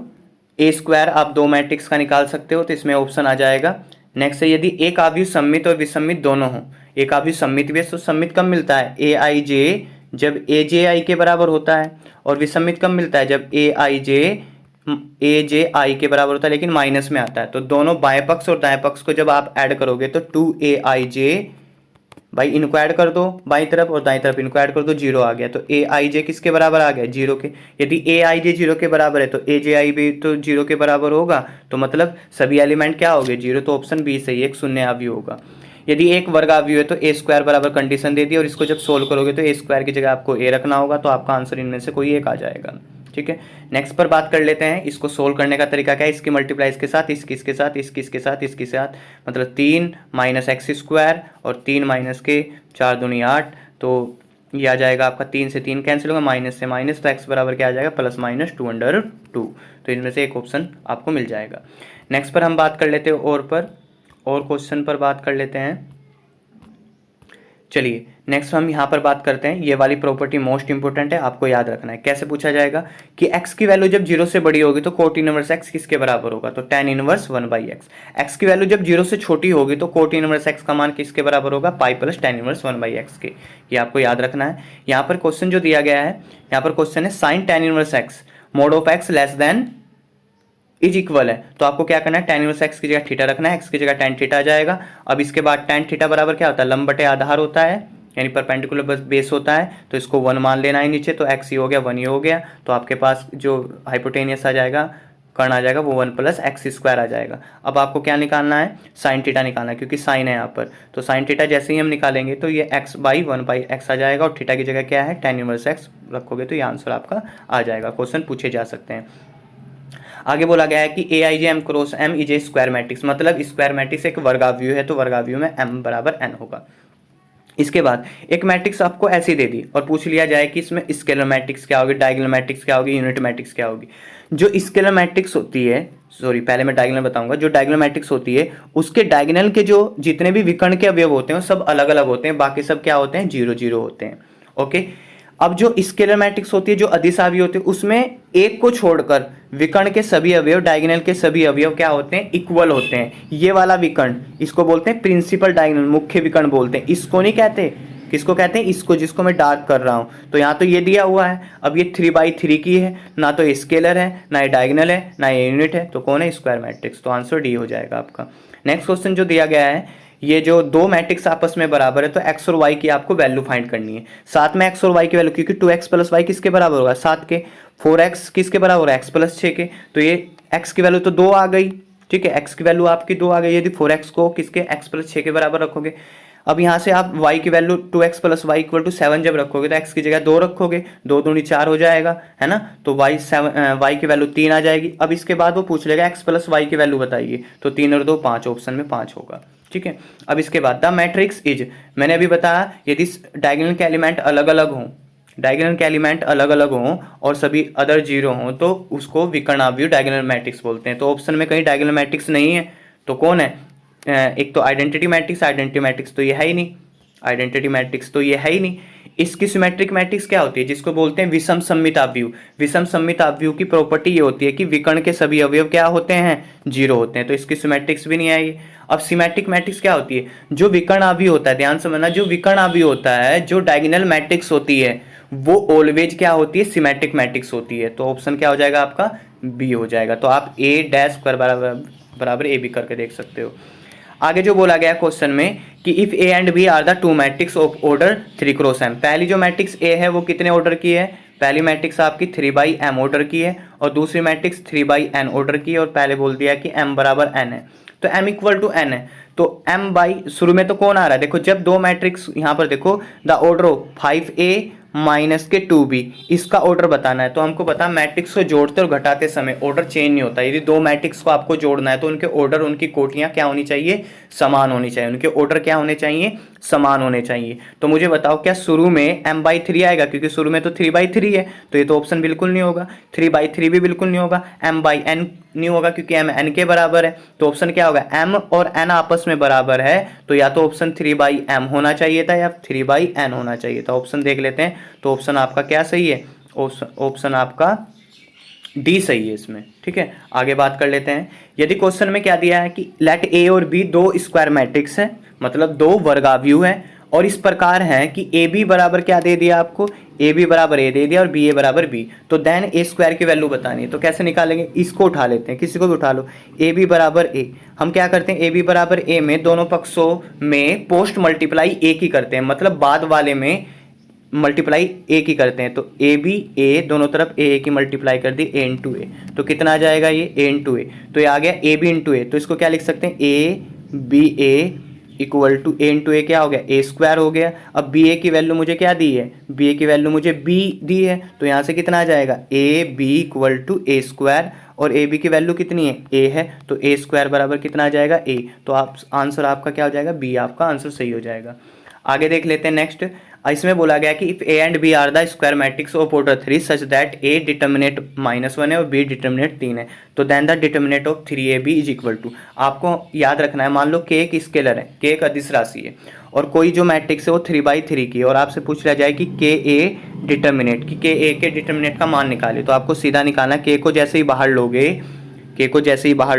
ए स्क्वायर आप 2 मैट्रिक्स का निकाल सकते हो, तो इसमें ऑप्शन आ जाएगा। नेक्स्ट है यदि एक आव्यूह सममित और विसम्मित दोनों हो, एक आव्यूह सममित भी है, तो सममित कब मिलता है, ए आई जे जब ए जे आई के बराबर होता है, और विसम्मित कब मिलता है, जब ए जे आई के बराबर होता है लेकिन माइनस में आता है। तो दोनों बाएं पक्ष और दाएं पक्ष को जब आप ऐड करोगे तो 2aij, भाई इनको ऐड कर दो बाईं तरफ और दाईं तरफ इनको ऐड कर दो, 0 आ गया, तो aij किसके बराबर आ गया, 0 के। यदि aij 0 के बराबर है तो aji भी तो 0 के बराबर होगा, तो मतलब सभी एलिमेंट क्या हो गए, 0, तो ऑप्शन बी सही, एक शून्य आव्यूह होगा। यदि एक वर्ग आव्यूह है तो ए स्क्वायर बराबर कंडीशन दे दी, और इसको जब सोल्व करोगे तो ए स्क्वायर की जगह आपको ए रखना होगा, तो आपका आंसर इनमें से कोई एक आ जाएगा। ठीक है, नेक्स्ट पर बात कर लेते हैं, इसको सोल्व करने का तरीका क्या है, इसकी मल्टीप्लाई इसके साथ, इसके साथ, इसके साथ, इसके साथ, मतलब 3 माइनस एक्स स्क्वायर और 3 माइनस के 4 दूनी 8, तो ये आ जाएगा आपका 3 से 3 कैंसिल होगा, माइनस से माइनस, तो एक्स बराबर क्या आ जाएगा, प्लस माइनस 2/2, तो इनमें से एक ऑप्शन आपको मिल जाएगा। नेक्स्ट पर हम बात कर लेते हैं और क्वेश्चन पर बात कर लेते हैं। चलिए नेक्स्ट हम यहाँ पर बात करते हैं, ये वाली प्रॉपर्टी मोस्ट इंपोर्टेंट है, आपको याद रखना है। कैसे पूछा जाएगा कि x की वैल्यू जब 0 से बड़ी होगी तो कोट इनवर्स x किसके बराबर होगा, तो tan इनवर्स 1/x। x की वैल्यू जब 0 से छोटी होगी तो कोट इनवर्स x का मान किसके बराबर होगा, pi plus tan inverse 1/x के। ये आपको याद रखना है। यहाँ पर क्वेश्चन जो दिया गया है, यहाँ पर क्वेश्चन है sine tan inverse x mod of x less than is equal है, तो आपको क्या करना है, tan इनवर्स x की जगह थीटा रखना है, x की जगह tan थीटा आ जाएगा। अब इसके बाद tan थीटा बराबर क्या होता है, लंब बटे आधार होता है, यानी परपेंडिकुलर बस बेस होता है तो इसको 1 मान लेना है नीचे, तो x ही हो गया 1 ही हो गया, तो आपके पास जो हाइपोटेनियस आ जाएगा कर्ण आ जाएगा वो 1 + x² आ जाएगा। अब आपको क्या निकालना है, साइन थीटा निकालना है, क्योंकि साइन है यहाँ पर, तो साइन थीटा जैसे ही हम निकालेंगे तो ये x/1/x आ जाएगा और थीटा की जगह क्या है tan इनवर्स x रखोगे तो ये आंसर आपका आ जाएगा। क्वेश्चन पूछे जा सकते हैं। आगे बोला गया है कि Aij M × M is a square matrix, मतलब स्क्वायर मैट्रिक्स एक वर्गाव्यूह है तो वर्गाव्यूह में m = n होगा। इसके बाद एक मैट्रिक्स आपको ऐसी दे दी और पूछ लिया जाए कि इसमें स्केलर मैट्रिक्स क्या होगी, डायगोनल मैट्रिक्स क्या होगी, यूनिट मैट्रिक्स क्या होगी। जो स्केलर मैट्रिक्स होती है, सॉरी पहले मैं डायगोनल बताऊंगा, जो डायगोनल मैट्रिक्स होती है उसके डायगोनल के जो जितने भी विकर्ण के अवयव होते हैं सब अलग अलग होते हैं, बाकी सब क्या होते हैं 0 0 होते हैं। ओके, अब जो स्केलर मैट्रिक्स होती है जो अधिसावी होती है उसमें एक को छोड़कर विकर्ण के सभी अवयव, डायगोनल के सभी अवयव क्या होते हैं, इक्वल होते हैं। ये वाला विकर्ण इसको बोलते हैं प्रिंसिपल डायगोनल, मुख्य विकर्ण बोलते हैं। इसको नहीं कहते, किसको कहते हैं, इसको, जिसको मैं डार्क कर रहा हूं। तो यहाँ तो ये दिया हुआ है, अब ये 3/3 की है, ना तो स्केलर है, ना ये डायगोनल है, ना ये यूनिट है, तो कौन है, स्क्वायर मैट्रिक्स। तो आंसर डी हो जाएगा आपका। नेक्स्ट क्वेश्चन जो दिया गया है, ये जो दो मैट्रिक्स आपस में बराबर है तो x और y की आपको वैल्यू फाइंड करनी है। साथ में x और y की वैल्यू, क्योंकि 2x + y किसके बराबर होगा, 7 के, 4x किसके बराबर है, x + 6 के, तो ये x की वैल्यू तो 2 आ गई, ठीक है, x की वैल्यू आपकी 2 आ गई। यदि 4x को किसके, x + 6 के बराबर रखोगे, अब यहाँ से आप y की वैल्यू 2x + y = 7 जब रखोगे तो x की जगह 2 रखोगे, 2 दूनी 4 हो जाएगा, है ना, तो y की वैल्यू 3 आ जाएगी। अब इसके बाद वो पूछ लेगा x + y की वैल्यू बताइए, तो 3 और 2 5, ऑप्शन में 5 होगा, ठीक है। अब इसके बाद द मैट्रिक्स इज, मैंने अभी बताया यदि डायगोनल के एलिमेंट अलग अलग हों, डायगोनल के एलिमेंट अलग अलग हों और सभी अदर 0 हों तो उसको विकर्णावयव डायगोनल मैट्रिक्स बोलते हैं। तो ऑप्शन में कहीं डायगोनल मैट्रिक्स नहीं है, तो कौन है, एक तो आइडेंटिटी मैट्रिक्स तो ये है ही नहीं, आइडेंटिटी मैट्रिक्स तो ये है ही नहीं। इसकी सिमेट्रिक मैट्रिक्स क्या होती है, जिसको बोलते हैं विषम सममित आव्यूह। विषम सममित आव्यूह की प्रॉपर्टी ये होती है कि विकर्ण के सभी अवयव क्या होते हैं, 0 होते हैं, तो इसकी सिमेट्रिक्स भी नहीं आएगी। अब सिमेट्रिक मैट्रिक्स क्या होती है, जो विकर्ण आव्यूह होता है, ध्यान समझना, जो विकर्ण आव्यूह होता है, जो डायगोनल मैट्रिक्स होती है वो ऑलवेज क्या होती है, सिमेट्रिक मैट्रिक्स होती है। तो ऑप्शन क्या हो जाएगा आपका, बी हो जाएगा। तो आप A' बराबर ए बी करके देख सकते हो। आगे जो बोला गया क्वेश्चन में कि if A and B are the 2 matrix of order 3 × m, पहली जो मैट्रिक्स ए है वो कितने ऑर्डर की है, पहली मैट्रिक्स आपकी 3/m ऑर्डर की है और दूसरी मैट्रिक्स 3/n ऑर्डर की है, और पहले बोल दिया कि m = n है, तो m = n है, तो m शुरू में तो कौन आ रहा है, देखो जब दो मैट्रिक्स यहाँ पर देखो the order of 5a - 2b, इसका ऑर्डर बताना है। तो हमको पता मैट्रिक्स को जोड़ते और घटाते समय ऑर्डर चेंज नहीं होता। यदि दो मैट्रिक्स को आपको जोड़ना है तो उनके ऑर्डर, उनकी कोटियां क्या होनी चाहिए, समान होनी चाहिए, उनके ऑर्डर क्या होने चाहिए, समान होने चाहिए। तो मुझे बताओ क्या शुरू में m/3 आएगा, क्योंकि शुरू में तो 3/3 है, तो ये तो ऑप्शन बिल्कुल नहीं होगा। 3/3 भी बिल्कुल नहीं होगा, m/n नहीं होगा क्योंकि m n के बराबर है, तो ऑप्शन क्या होगा, m और n आपस में बराबर है, तो या तो ऑप्शन 3/m होना चाहिए था या 3/n होना चाहिए था। ऑप्शन देख लेते हैं, तो ऑप्शन आपका क्या सही है, ऑप्शन आपका डी सही है इसमें, ठीक है। आगे बात कर लेते हैं। यदि क्वेश्चन में क्या दिया है कि लेट ए और बी दो स्क्वायर मैट्रिक्स है, मतलब दो वर्गाव्यूह है, और इस प्रकार है कि ए बी बराबर क्या दे दिया आपको, ए बी बराबर ए दे दिया और बी ए बराबर बी, तो देन ए स्क्वायर की वैल्यू बतानी है। तो कैसे निकालेंगे, इसको उठा लेते हैं, किसी को भी उठा लो, ए बी बराबर ए, हम क्या करते हैं, ए बी बराबर ए में दोनों पक्षों में पोस्ट मल्टीप्लाई एक ही करते हैं, मतलब बाद वाले में मल्टीप्लाई ए की करते हैं, तो ए बी ए दोनों तरफ ए की मल्टीप्लाई कर दी, ए इंटू ए, तो कितना आ जाएगा ये ए इंटू ए, तो ये आ गया ए बी इंटू ए, तो इसको क्या लिख सकते हैं, A B A equal to A into A क्या हो गया, ए स्क्वायर हो गया। अब बी ए की वैल्यू मुझे क्या दी है, बी ए की वैल्यू मुझे बी दी है, तो यहाँ से कितना आ जाएगा, A B equal to A square, और ए बी की वैल्यू कितनी है, ए है, तो ए स्क्वायर बराबर कितना आ जाएगा, ए, तो आप आंसर आपका क्या हो जाएगा, बी आपका आंसर सही हो जाएगा। आगे देख लेते हैं नेक्स्ट। इसमें बोला गया कि if A and B are the square matrix of order 3 such that A determinant -1 है और बी डिटर्मिनेट 3 है, तो then the determinant of 3ab is equal to, आपको याद रखना है, मान लो k एक स्केलर है, k एक अदिश राशि है, और कोई जो मैट्रिक्स है वो 3/3 की है, और आपसे पूछ लिया जाए कि के ए डिटर्मिनेट, कि के ए के डिटर्मिनेट का मान निकाले, तो आपको सीधा निकालना, k को जैसे ही बाहर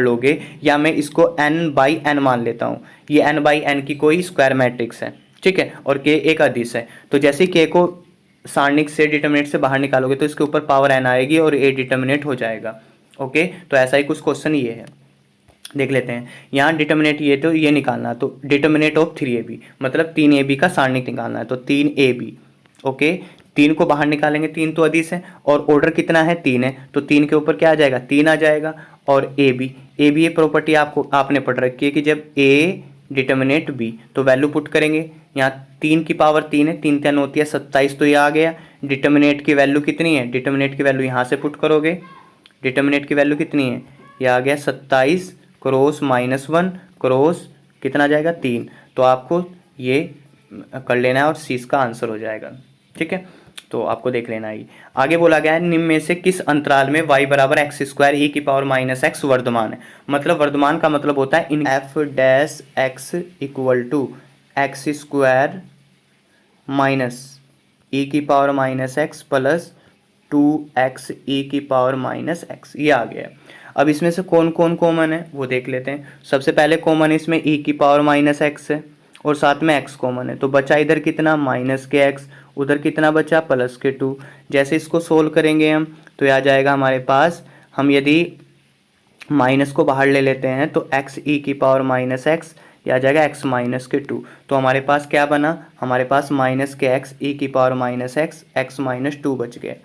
लोगे, या मैं इसको n/n मान लेता हूँ, ये n/n की कोई स्क्वायर मैट्रिक्स है, ठीक है, और k एक अदिश है, तो जैसे ही k को सारणिक से डिटर्मिनेट से बाहर निकालोगे तो इसके ऊपर पावर n आएगी और a डिटर्मिनेट हो जाएगा। ओके, तो ऐसा ही कुछ क्वेश्चन ये है। देख लेते हैं। यहाँ डिटर्मिनेट ये तो ये निकालना है, तो डिटर्मिनेट ऑफ 3ab मतलब 3ab का सारणिक निकालना है, तो 3ab। ओके, 3 को बाहर निकालेंगे, 3 तो अदिश है और ऑर्डर कितना है 3 है, तो 3 के ऊपर क्या आ जाएगा 3 आ जाएगा। और ए बी ये प्रॉपर्टी आपने पढ़ रखी है कि जब ए डिटर्मिनेट बी तो वैल्यू पुट करेंगे। यहाँ 3 की पावर 3 है, 3 3 होती है 27, तो ये आ गया। डिटर्मिनेट की वैल्यू कितनी है, डिटर्मिनेट की वैल्यू यहाँ से पुट करोगे, डिटर्मिनेट की वैल्यू कितनी है, ये आ गया 27 क्रॉस -1 क्रॉस कितना आ जाएगा 3, तो आपको ये कर लेना है और सी का आंसर हो जाएगा। ठीक है, तो आपको देख लेना है। आगे बोला गया है निम्न में से किस अंतराल में y बराबर एक्स स्क्वायर e की पावर -x वर्धमान है। मतलब वर्धमान का मतलब होता है इन f dash x equal to x square minus e की power -x plus 2x e की पावर -x, ये आ गया। अब इसमें से कौन कौन कॉमन है वो देख लेते हैं। सबसे पहले कॉमन इसमें e की पावर -x है और साथ में x कॉमन है, तो बचा इधर कितना -x, उधर कितना बचा +2। जैसे इसको सोल्व करेंगे हम तो ये आ जाएगा हमारे पास, हम यदि माइनस को बाहर ले लेते हैं तो x e की पावर -x ये आ जाएगा x-2, तो हमारे पास क्या बना, हमारे पास -x e की पावर -x x-2 बच गए।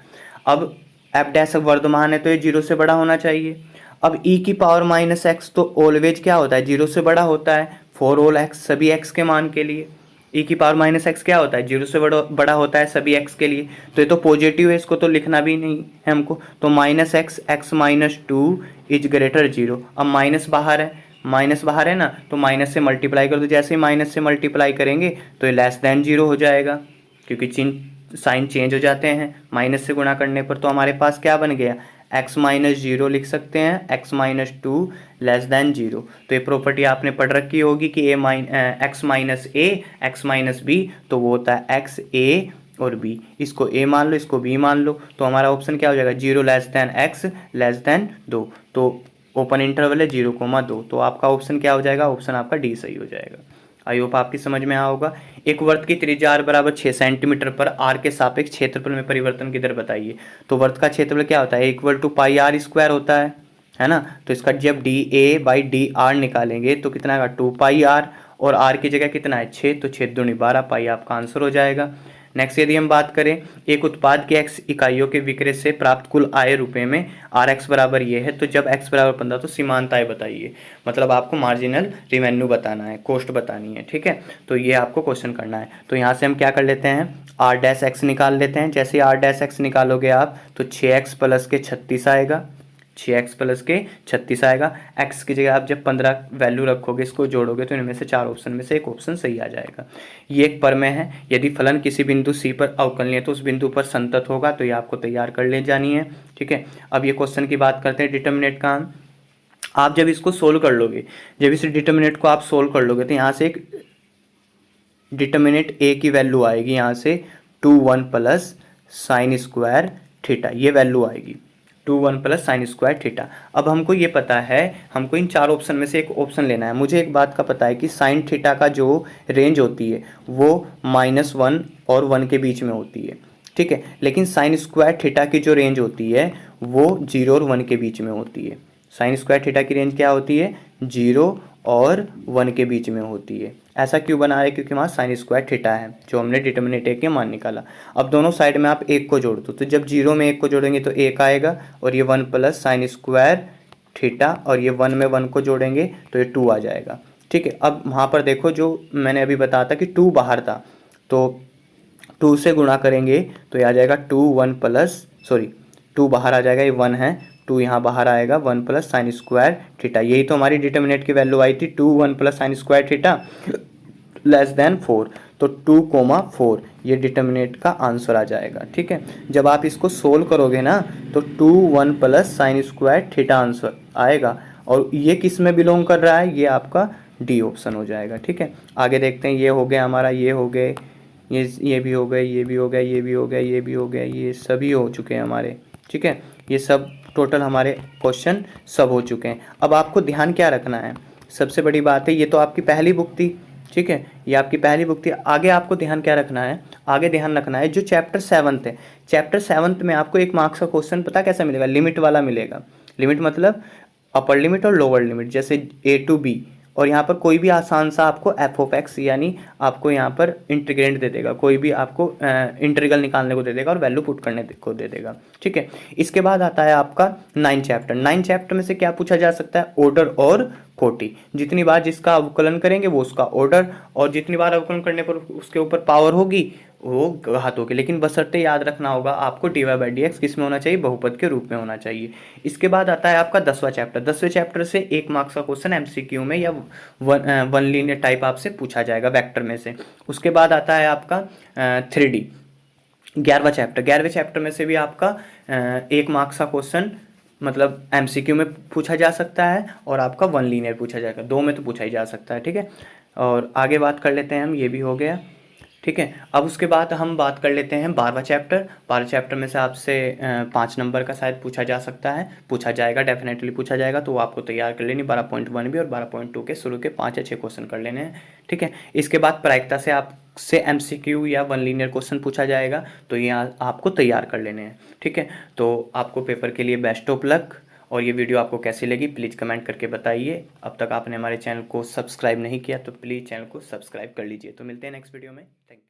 अब f डैश वर्धमान है तो ये 0 से बड़ा होना चाहिए। अब e की पावर -x तो ऑलवेज क्या होता है 0 से बड़ा होता है, फॉर ऑल x सभी x के मान के लिए। e की पावर -x क्या होता है 0 से बड़ा होता है सभी x के लिए, तो ये तो पॉजिटिव है, इसको तो लिखना भी नहीं है हमको, तो -x x-2 इज ग्रेटर 0। अब माइनस बाहर है ना, तो माइनस से मल्टीप्लाई कर दो, जैसे ही माइनस से मल्टीप्लाई करेंगे तो ये लेस देन 0 हो जाएगा, क्योंकि साइन चेंज हो जाते हैं माइनस से गुणा करने पर। तो हमारे पास क्या बन गया x-0 लिख सकते हैं, x-2 लेस देन 0। तो ये प्रॉपर्टी आपने पढ़ रखी होगी कि x-b तो वो होता है x a और b, इसको a मान लो इसको b मान लो, तो हमारा ऑप्शन क्या हो जाएगा 0 less than x less then 2, तो ओपन इंटरवल है 0,2, तो आपका ऑप्शन क्या हो जाएगा, ऑप्शन आपका डी सही हो जाएगा। आई होप आपकी समझ में आया होगा। एक वर्त की त्रिज्या r बराबर 6 सेंटीमीटर पर r के सापेक्ष क्षेत्रफल में परिवर्तन की दर बताइए। तो वर्त का क्षेत्रफल क्या होता है equal to pi r square होता है ना, तो इसका जब dA/dr निकालेंगे तो कितना आएगा 2 पाई r, और r की जगह कितना है 6, तो 6 दूनी 12 पाई आपका आंसर हो जाएगा। नेक्स्ट यदि हम बात करें एक उत्पाद के x इकाइयों के विक्रय से प्राप्त कुल आय रुपए में rx बराबर ये है, तो जब x बराबर 15 तो सीमांत आय बताइए, मतलब आपको मार्जिनल रिवेन्यू बताना है, कॉस्ट बतानी है। ठीक है, तो ये आपको क्वेश्चन करना है। तो यहाँ से हम क्या कर लेते हैं r डैश x निकाल लेते हैं। जैसे r डैश x निकालोगे आप तो 6x प्लस के 36 आएगा, 6x प्लस के 36 आएगा। x की जगह आप जब 15 वैल्यू रखोगे इसको जोड़ोगे तो इनमें से 4 ऑप्शन में से एक ऑप्शन सही आ जाएगा। ये एक प्रमेय है, यदि फलन किसी बिंदु C पर अवकलनीय तो उस बिंदु पर संतत होगा, तो ये आपको तैयार कर ले जानी है। ठीक है, अब ये क्वेश्चन की बात करते हैं डिटर्मिनेट का। आप जब इसको सोल्व कर लोगे, जब इस डिटर्मिनेट को आप सोल्व कर लोगे तो यहाँ से एक डिटर्मिनेट a की वैल्यू आएगी, यहाँ से 2 1 प्लस साइन स्क्वायर थीटा, ये वैल्यू आएगी 2 1 प्लस साइन स्क्वायर थीटा। अब हमको ये पता है, हमको इन 4 ऑप्शन में से एक ऑप्शन लेना है। मुझे एक बात का पता है कि साइन थीटा का जो रेंज होती है वो -1 और 1 के बीच में होती है। ठीक है, लेकिन साइन स्क्वायर थीटा की जो रेंज होती है वो 0 और 1 के बीच में होती है। साइन स्क्वायर थीटा की रेंज क्या होती है 0 और 1 के बीच में होती है। ऐसा क्यों बना है, क्योंकि वहाँ साइन स्क्वायर थीटा है जो हमने डिटर्मिनेट के मान निकाला। अब दोनों साइड में आप 1 को जोड़ दो, तो जब 0 में 1 को जोड़ेंगे तो 1 आएगा, और ये 1 प्लस साइन स्क्वायर थीटा, और ये 1 में 1 को जोड़ेंगे तो ये 2 आ जाएगा। ठीक है, अब वहाँ पर देखो जो मैंने अभी बताया था कि 2 बाहर था, तो 2 से गुणा करेंगे तो ये आ जाएगा 2 बाहर आ जाएगा, ये 1 है, 2 यहाँ बाहर आएगा, 1 प्लस साइन स्क्वायर थीटा। यही तो हमारी डिटर्मिनेट की वैल्यू आई थी 2 1 plus sine square theta less than 4, तो 2,4 ये डिटर्मिनेट का आंसर आ जाएगा। ठीक है, जब आप इसको सोल्व करोगे ना तो 2 1 plus sine square theta answer आएगा, और ये किस में बिलोंग कर रहा है, ये आपका डी ऑप्शन हो जाएगा। ठीक है, आगे देखते हैं। ये हो गया हमारा, ये हो गए, ये भी हो गए, ये भी हो गया, ये भी हो गया, ये भी हो गया, ये सभी हो चुके हैं हमारे। ठीक है, ये सब टोटल हमारे क्वेश्चन सब हो चुके हैं। अब आपको ध्यान क्या रखना है, सबसे बड़ी बात है, ये तो आपकी पहली बुक थी। ठीक है, ये आपकी पहली बुक थी। आगे आपको ध्यान क्या रखना है, आगे ध्यान रखना है जो चैप्टर 7 है, चैप्टर 7 में आपको 1 मार्क्स का क्वेश्चन पता कैसा मिलेगा, लिमिट वाला मिलेगा। लिमिट मतलब अपर लिमिट और लोअर लिमिट, जैसे a टू b, और यहाँ पर कोई भी आसान सा आपको एफ ऑफ एक्स यानी आपको यहाँ पर इंटीग्रेंट दे देगा, कोई भी आपको इंटीग्रल निकालने को दे देगा और वैल्यू पुट करने को दे देगा। ठीक है, इसके बाद आता है आपका 9 चैप्टर। 9 चैप्टर में से क्या पूछा जा सकता है, ऑर्डर और कोटि। जितनी बार जिसका अवकलन करेंगे वो उसका ऑर्डर, और जितनी बार अवकलन करने पर उसके ऊपर पावर होगी वो घात होगी, लेकिन बशर्ते याद रखना होगा आपको dy बाई डी एक्स किस में होना चाहिए, बहुपद के रूप में होना चाहिए। इसके बाद आता है आपका 10वां चैप्टर। 10वें चैप्टर से 1 मार्क्स का क्वेश्चन एमसीक्यू में या वन लीनियर टाइप आपसे पूछा जाएगा वेक्टर में से। उसके बाद आता है आपका 3D 11वां चैप्टर। 11वें चैप्टर में से भी आपका 1 मार्क्स का क्वेश्चन मतलब एमसीक्यू में पूछा जा सकता है और आपका वन लीनियर पूछा जाएगा, दो में तो पूछा ही जा सकता है। ठीक है, और आगे बात कर लेते हैं हम, ये भी हो गया। ठीक है, अब उसके बाद हम बात कर लेते हैं 12वां चैप्टर। 12वें चैप्टर में से आपसे 5 नंबर का शायद पूछा जा सकता है, पूछा जाएगा, डेफिनेटली पूछा जाएगा, तो वो आपको तैयार कर लेनी। 12.1 भी और 12.2 के शुरू के 5 या 6 क्वेश्चन कर लेने हैं। ठीक है, इसके बाद प्रायिकता से आपसे एमसीक्यू या वन लीनियर क्वेश्चन पूछा जाएगा, तो ये आपको तैयार कर लेने हैं। ठीक है, तो आपको पेपर के लिए बेस्ट ऑफ लक। और ये वीडियो आपको कैसी लगी प्लीज़ कमेंट करके बताइए। अब तक आपने हमारे चैनल को सब्सक्राइब नहीं किया तो प्लीज़ चैनल को सब्सक्राइब कर लीजिए। तो मिलते हैं नेक्स्ट वीडियो में। Thank you.